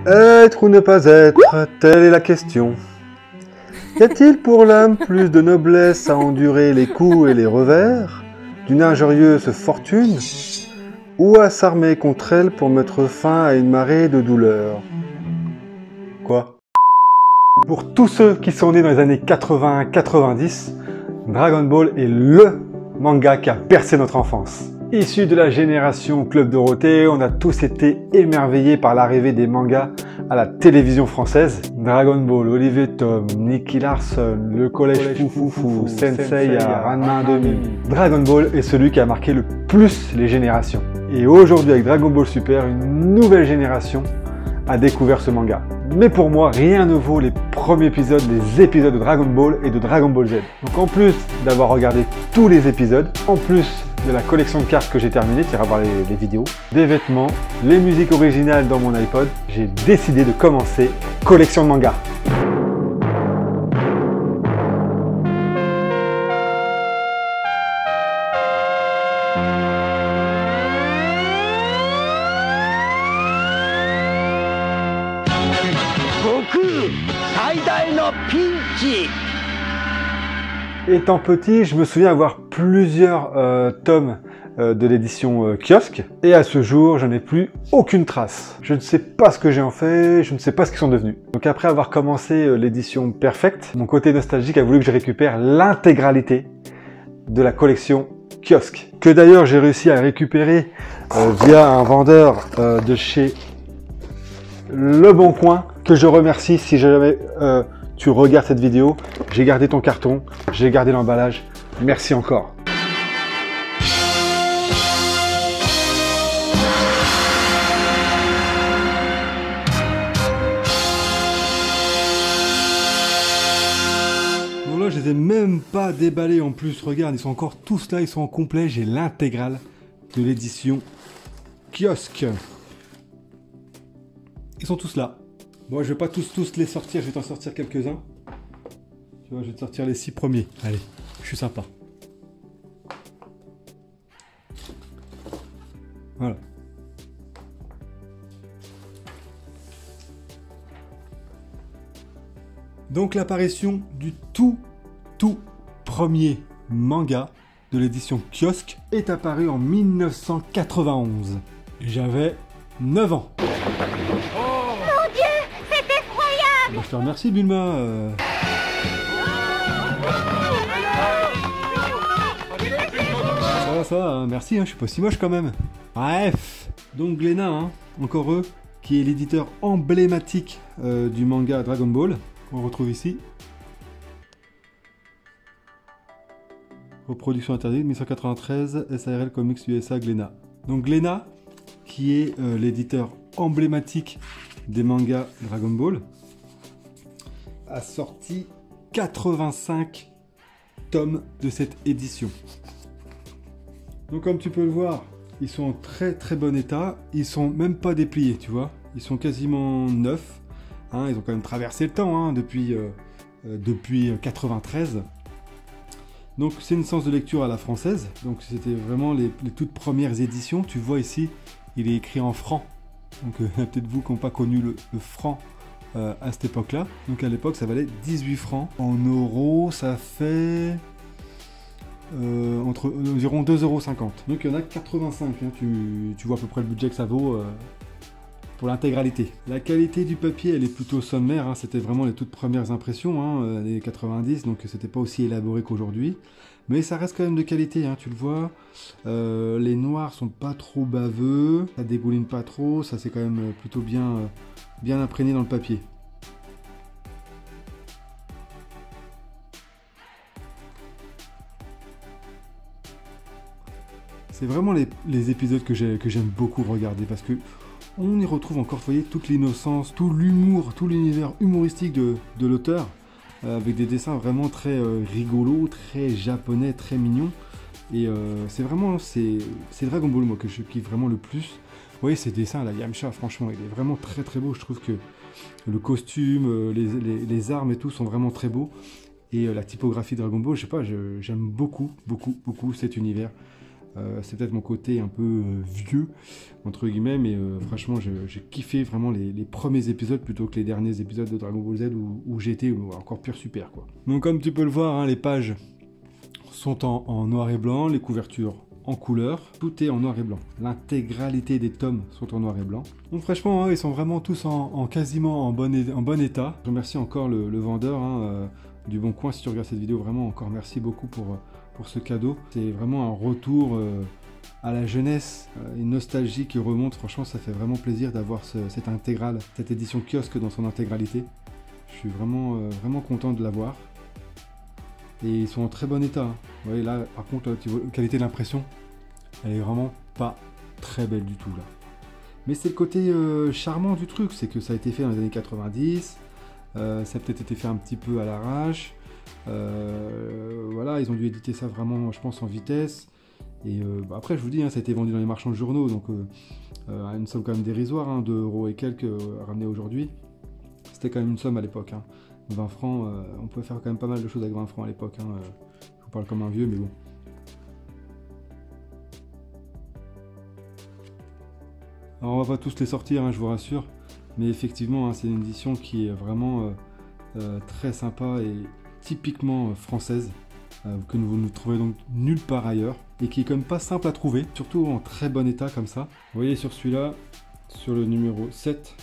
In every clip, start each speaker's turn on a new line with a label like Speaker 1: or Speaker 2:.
Speaker 1: Être ou ne pas être, telle est la question. Y a-t-il pour l'âme plus de noblesse à endurer les coups et les revers d'une injurieuse fortune, ou à s'armer contre elle pour mettre fin à une marée de douleurs? Quoi? Pour tous ceux qui sont nés dans les années 80-90, Dragon Ball est LE manga qui a percé notre enfance. Issu de la génération Club Dorothée, on a tous été émerveillés par l'arrivée des mangas à la télévision française. Dragon Ball, Olivier Tom, Nicky Larson, le collège Foufoufou, Senseiya, Ranma 2000. Dragon Ball est celui qui a marqué le plus les générations. Et aujourd'hui avec Dragon Ball Super, une nouvelle génération a découvert ce manga. Mais pour moi, rien ne vaut les premiers épisodes, les épisodes de Dragon Ball et de Dragon Ball Z. Donc en plus d'avoir regardé tous les épisodes, en plus de la collection de cartes que j'ai terminée, tu iras voir les vidéos, des vêtements, les musiques originales dans mon iPod, j'ai décidé de commencer collection de mangas. Étant petit, je me souviens avoir plusieurs tomes de l'édition kiosque, et à ce jour, je n'ai plus aucune trace. Je ne sais pas ce que j'ai en fait, je ne sais pas ce qu'ils sont devenus. Donc après avoir commencé l'édition Perfect, mon côté nostalgique a voulu que je récupère l'intégralité de la collection kiosque, que d'ailleurs j'ai réussi à récupérer via un vendeur de chez Le Bon Coin, que je remercie si jamais tu regardes cette vidéo. J'ai gardé ton carton, j'ai gardé l'emballage. Merci encore. Bon là, je les ai même pas déballés en plus. Regarde, ils sont encore tous là, ils sont en complet. J'ai l'intégrale de l'édition kiosque. Ils sont tous là. Bon, je vais pas tous les sortir, je vais t'en sortir quelques-uns. Tu vois, je vais te sortir les 6 premiers. Allez, je suis sympa. Voilà. Donc l'apparition du tout premier manga de l'édition kiosque est apparue en 1991. J'avais 9 ans. Bah, je te remercie Bulma. Ça va, hein, merci, hein, je suis pas si moche quand même. Bref, donc Glénat, hein, encore eux, qui est l'éditeur emblématique du manga Dragon Ball, qu'on retrouve ici. Reproduction interdite, 1993, SARL Comics USA Glénat. Donc Glénat, qui est l'éditeur emblématique des mangas Dragon Ball, a sorti 85 tomes de cette édition. Donc comme tu peux le voir, ils sont en très bon état. Ils sont même pas dépliés, tu vois. Ils sont quasiment neufs. Hein, ils ont quand même traversé le temps hein, depuis 93. Donc c'est une séance de lecture à la française. Donc c'était vraiment les toutes premières éditions. Tu vois ici, il est écrit en francs. Donc peut-être vous qui n'ont pas connu le franc à cette époque-là. Donc à l'époque, ça valait 18 francs. En euros, ça fait entre environ 2,50 €. Donc il y en a 85. Hein. Tu vois à peu près le budget que ça vaut pour l'intégralité. La qualité du papier, elle est plutôt sommaire. Hein. C'était vraiment les toutes premières impressions, hein, les 90, donc c'était pas aussi élaboré qu'aujourd'hui. Mais ça reste quand même de qualité, hein, tu le vois. Les noirs sont pas trop baveux, ça dégouline pas trop, ça c'est quand même plutôt bien imprégné dans le papier. C'est vraiment les épisodes que j'aime beaucoup regarder parce que on y retrouve encore, vous voyez, toute l'innocence, tout l'humour, tout l'univers humoristique de l'auteur, avec des dessins vraiment très rigolos, très japonais, très mignons. Et c'est Dragon Ball, moi, que je kiffe vraiment le plus. Vous voyez, ces dessins, là, Yamcha, franchement, il est vraiment très beau. Je trouve que le costume, les armes et tout sont vraiment très beaux. Et la typographie Dragon Ball, je sais pas, j'aime beaucoup cet univers.
Speaker 2: C'est peut-être mon côté un peu vieux, entre guillemets, mais franchement, j'ai kiffé vraiment les premiers épisodes plutôt que les derniers épisodes de Dragon Ball Z où j'étais encore pur super, quoi. Donc comme tu peux le voir, hein, les pages sont en noir et blanc, les couvertures en couleur, tout est en noir et blanc. L'intégralité des tomes sont en noir et blanc. Donc franchement, hein, ils sont vraiment tous quasiment en bon état. Je remercie encore le vendeur hein, du Bon Coin. Si tu regardes cette vidéo, vraiment encore merci beaucoup pour ce cadeau. C'est vraiment un retour à la jeunesse, une nostalgie qui remonte. Franchement, ça fait vraiment plaisir d'avoir cette intégrale, cette édition kiosque dans son intégralité. Je suis vraiment, vraiment content de l'avoir. Et ils sont en très bon état. Hein. Vous voyez là, par contre, la qualité de l'impression, elle est vraiment pas très belle du tout là. Mais c'est le côté charmant du truc, c'est que ça a été fait dans les années 90, ça a peut-être été fait un petit peu à l'arrache. Voilà, ils ont dû éditer ça vraiment, je pense, en vitesse. Et après, je vous dis, hein, ça a été vendu dans les marchands de journaux, donc à une somme quand même dérisoire, hein, 2 € et quelques ramenés aujourd'hui. C'était quand même une somme à l'époque. Hein. 20 francs, on pouvait faire quand même pas mal de choses avec 20 francs à l'époque. Hein, je vous parle comme un vieux, mais bon. Alors on va pas tous les sortir, hein, je vous rassure. Mais effectivement, hein, c'est une édition qui est vraiment très sympa et typiquement française. Que vous ne trouverez donc nulle part ailleurs. Et qui est quand même pas simple à trouver. Surtout en très bon état comme ça. Vous voyez sur celui-là, sur le numéro 7.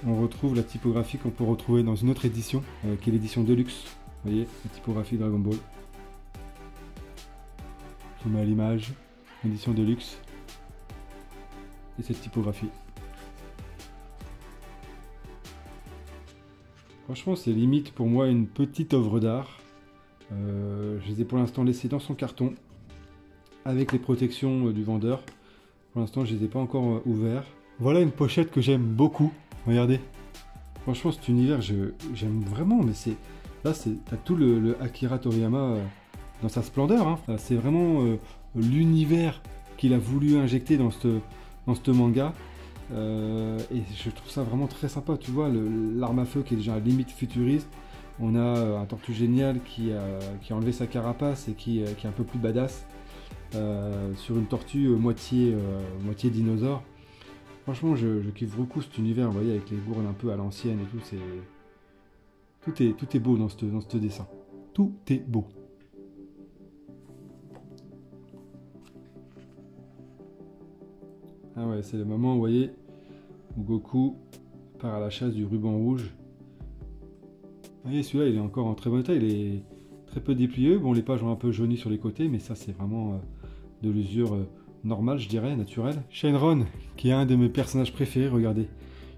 Speaker 2: On retrouve la typographie qu'on peut retrouver dans une autre édition, qui est l'édition Deluxe. Vous voyez, la typographie Dragon Ball. Je vous mets à l'image, édition Deluxe. Et cette typographie. Franchement, c'est limite pour moi une petite œuvre d'art. Je les ai pour l'instant laissés dans son carton, avec les protections du vendeur. Pour l'instant, je les ai pas encore ouverts. Voilà une pochette que j'aime beaucoup. Regardez, franchement cet univers j'aime vraiment, mais c'est là t'as tout le Akira Toriyama dans sa splendeur, hein. C'est vraiment l'univers qu'il a voulu injecter dans ce manga, et je trouve ça vraiment très sympa. Tu vois l'arme à feu qui est déjà à limite futuriste, on a un Tortue Génial qui a enlevé sa carapace et qui est un peu plus badass, sur une tortue moitié dinosaure. Franchement, je kiffe beaucoup cet univers, vous voyez, avec les gourdes un peu à l'ancienne et tout, tout est beau dans ce dessin. Tout est beau. Ah ouais, c'est le moment, vous voyez, où Goku part à la chasse du ruban rouge. Vous voyez, celui-là, il est encore en très bon état, il est très peu déplié. Bon, les pages ont un peu jauni sur les côtés, mais ça, c'est vraiment de l'usure normale, je dirais, naturelle. Shenron, qui est un de mes personnages préférés, regardez.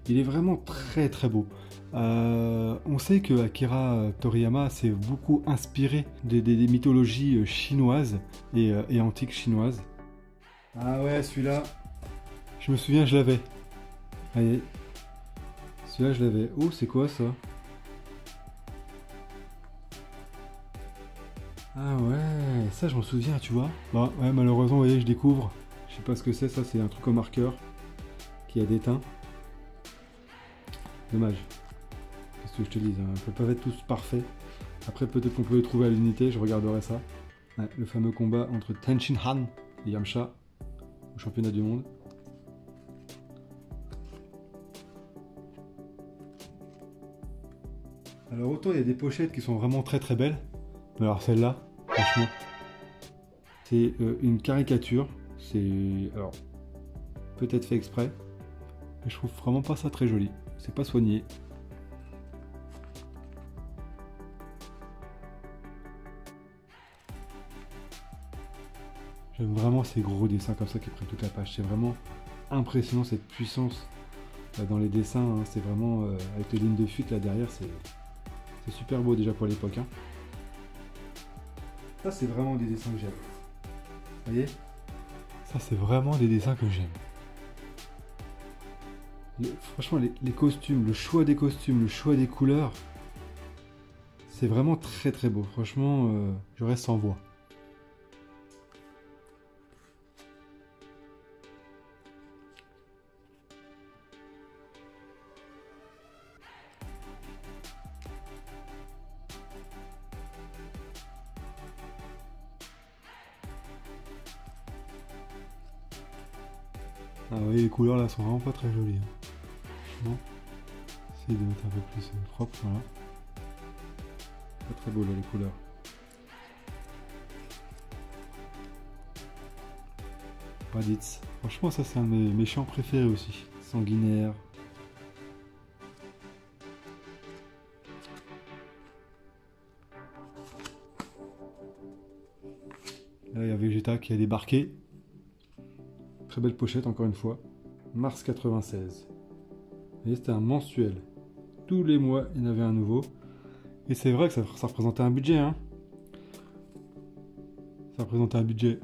Speaker 2: Il est vraiment très très beau. On sait que Akira Toriyama s'est beaucoup inspiré des mythologies chinoises et antiques chinoises. Ah ouais, celui-là, je me souviens, je l'avais. Allez, celui-là, je l'avais. Oh, c'est quoi ça? Ah ouais, ça je m'en souviens, tu vois. Bah ouais, malheureusement, vous voyez, je découvre. Je sais pas ce que c'est, ça c'est un truc au marqueur qui a déteint. Dommage. Qu'est-ce que je te dis, hein, on peut pas être tous parfaits. Après peut-être qu'on peut les trouver à l'unité, je regarderai ça. Ouais, le fameux combat entre Tenshin Han et Yamcha au championnat du monde. Alors autant il y a des pochettes qui sont vraiment très très belles, mais alors celle-là, franchement, c'est une caricature. C'est alors peut-être fait exprès, mais je trouve vraiment pas ça très joli. C'est pas soigné. J'aime vraiment ces gros dessins comme ça qui prennent toute la page. C'est vraiment impressionnant cette puissance dans les dessins. Hein. C'est vraiment avec les lignes de fuite là derrière, c'est super beau déjà pour l'époque. Hein. Ça c'est vraiment des dessins que j'aime. Vous voyez? Ça c'est vraiment des dessins que j'aime. Franchement les costumes, le choix des costumes, le choix des couleurs, c'est vraiment très très beau. Franchement, je reste sans voix. Ah oui, les couleurs là sont vraiment pas très jolies. Franchement, essayer de mettre un peu plus propre, voilà. Pas très beau là les couleurs. Raditz. Franchement ça c'est un de mes méchants préférés aussi. Sanguinaire. Là il y a Vegeta qui a débarqué. Très belle pochette encore une fois. Mars 96. Vous voyez, c'était un mensuel. Tous les mois il y en avait un nouveau. Et c'est vrai que ça représentait un budget, hein. Ça représentait un budget.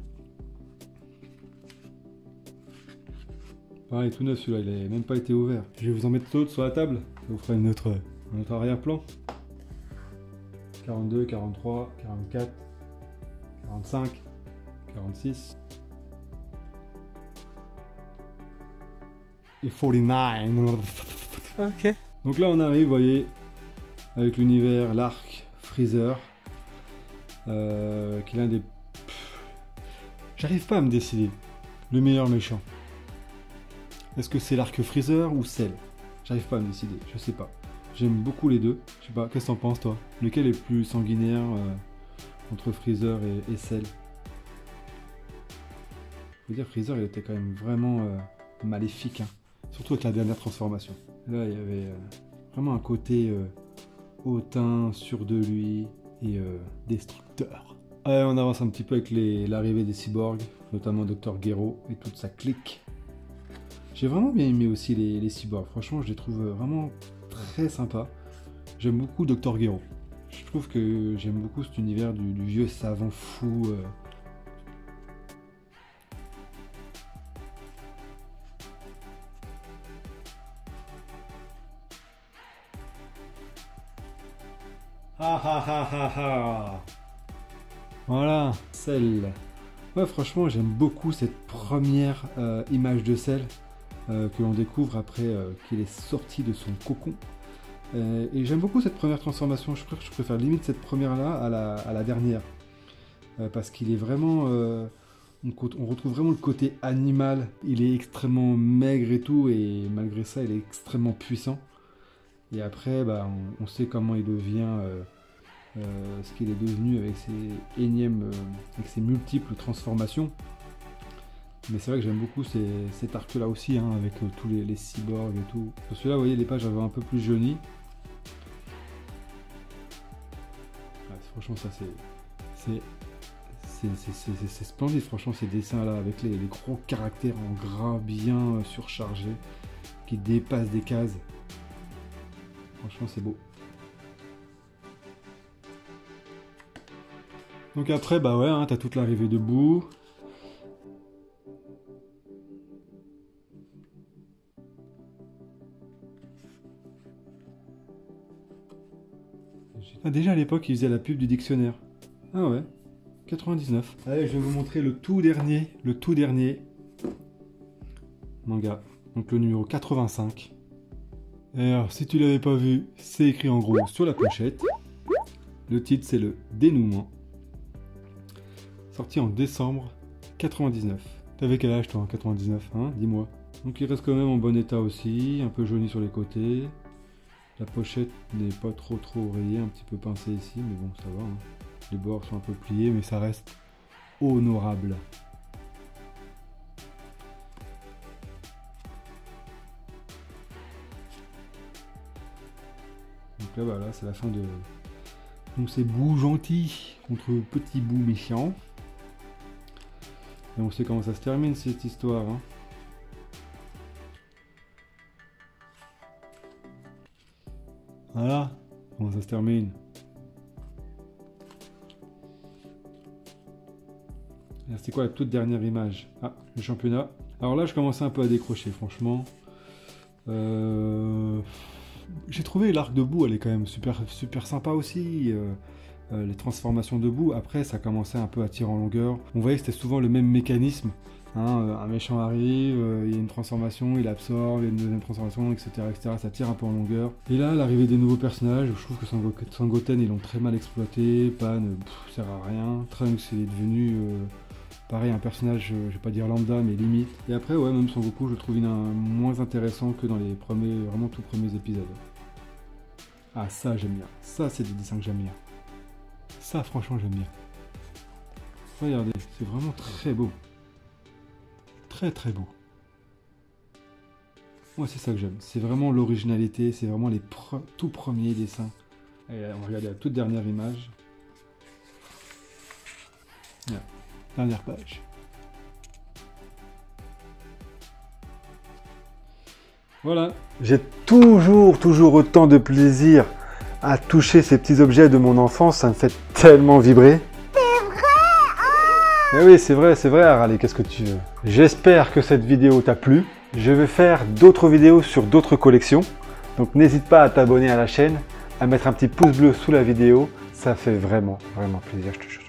Speaker 2: Pareil, tout neuf celui-là, il n'a même pas été ouvert. Je vais vous en mettre d'autres sur la table. Ça vous fera notre arrière-plan. 42, 43, 44, 45, 46. Et 49.
Speaker 3: Ok.
Speaker 2: Donc là on arrive, vous voyez, avec l'univers, l'arc, Freezer. Qui est l'un des... J'arrive pas à me décider. Le meilleur méchant. Est-ce que c'est l'arc Freezer ou Cell? J'arrive pas à me décider, je sais pas. J'aime beaucoup les deux. Je sais pas, qu'est-ce que t'en penses toi? Lequel est le plus sanguinaire entre Freezer et Cell? Faut dire Freezer il était quand même vraiment maléfique, hein. Surtout avec la dernière transformation. Là il y avait vraiment un côté hautain, sûr de lui et destructeur. Allez, on avance un petit peu avec l'arrivée des cyborgs, notamment Dr. Gero et toute sa clique. J'ai vraiment bien aimé aussi les cyborgs, franchement je les trouve vraiment très sympas. J'aime beaucoup Dr. Gero. Je trouve que j'aime beaucoup cet univers du vieux savant fou. Ah ah ah ah ah. Voilà, Cell. Ouais, franchement, j'aime beaucoup cette première image de Cell que l'on découvre après qu'il est sorti de son cocon. Et j'aime beaucoup cette première transformation. Je préfère limite cette première-là à la dernière. Parce qu'il est vraiment... on retrouve vraiment le côté animal. Il est extrêmement maigre et tout, et malgré ça, il est extrêmement puissant. Et après, bah, on sait comment il devient... ce qu'il est devenu avec ses énièmes, avec ses multiples transformations. Mais c'est vrai que j'aime beaucoup cet arc-là aussi, hein, avec tous les cyborgs et tout. Parce que là, vous voyez, les pages avaient un peu plus jaunies. Ouais, franchement, ça c'est splendide, franchement, ces dessins-là, avec les gros caractères en gras bien surchargés, qui dépassent des cases. Franchement, c'est beau. Donc après, bah ouais, hein, t'as toute l'arrivée de Boo. Ah, déjà à l'époque, ils faisaient la pub du dictionnaire. Ah ouais, 99. Allez, je vais vous montrer le tout dernier manga. Donc le numéro 85. Et alors, si tu l'avais pas vu, c'est écrit en gros sur la pochette. Le titre, c'est le dénouement. Sorti en décembre 99. T'avais quel âge toi en 99, hein? Dis-moi. Donc il reste quand même en bon état aussi, un peu jauni sur les côtés. La pochette n'est pas trop rayée, un petit peu pincée ici, mais bon ça va. Hein. Les bords sont un peu pliés, mais ça reste honorable. Donc là voilà, c'est la fin de... Donc c'est Boo gentil contre petit Boo méchant. Et on sait comment ça se termine cette histoire. Hein. Voilà comment ça se termine. C'est quoi la toute dernière image? Ah, le championnat. Alors là, je commençais un peu à décrocher, franchement. J'ai trouvé l'arc de Boo, elle est quand même super sympa aussi. Les transformations de Boo, après ça commençait un peu à tirer en longueur. On voyait que c'était souvent le même mécanisme. Hein, un méchant arrive, il y a une transformation, il absorbe, il y a une deuxième transformation, etc., etc. Ça tire un peu en longueur. Et là, l'arrivée des nouveaux personnages, je trouve que Sangoten, ils l'ont très mal exploité. Pan, sert à rien. Trunks, il est devenu Pareil, un personnage, je vais pas dire lambda, mais limite. Et après, ouais, même Son Goku, je le trouve moins intéressant que dans les premiers, vraiment tout premiers épisodes. Ah, ça, j'aime bien. Ça, c'est des dessins que j'aime bien. Ça, franchement, j'aime bien. Regardez, c'est vraiment très beau. Très, très beau. Moi, c'est ça que j'aime. C'est vraiment l'originalité, c'est vraiment les tout premiers dessins. Et on va regarder la toute dernière image. Voilà. Dernière page. Voilà.
Speaker 1: J'ai toujours autant de plaisir à toucher ces petits objets de mon enfance, ça me fait tellement vibrer.
Speaker 3: C'est vrai,
Speaker 1: Mais oui, c'est vrai, Harley, qu'est-ce que tu veux? J'espère que cette vidéo t'a plu. Je vais faire d'autres vidéos sur d'autres collections. Donc n'hésite pas à t'abonner à la chaîne, à mettre un petit pouce bleu sous la vidéo. Ça fait vraiment plaisir, je te jure.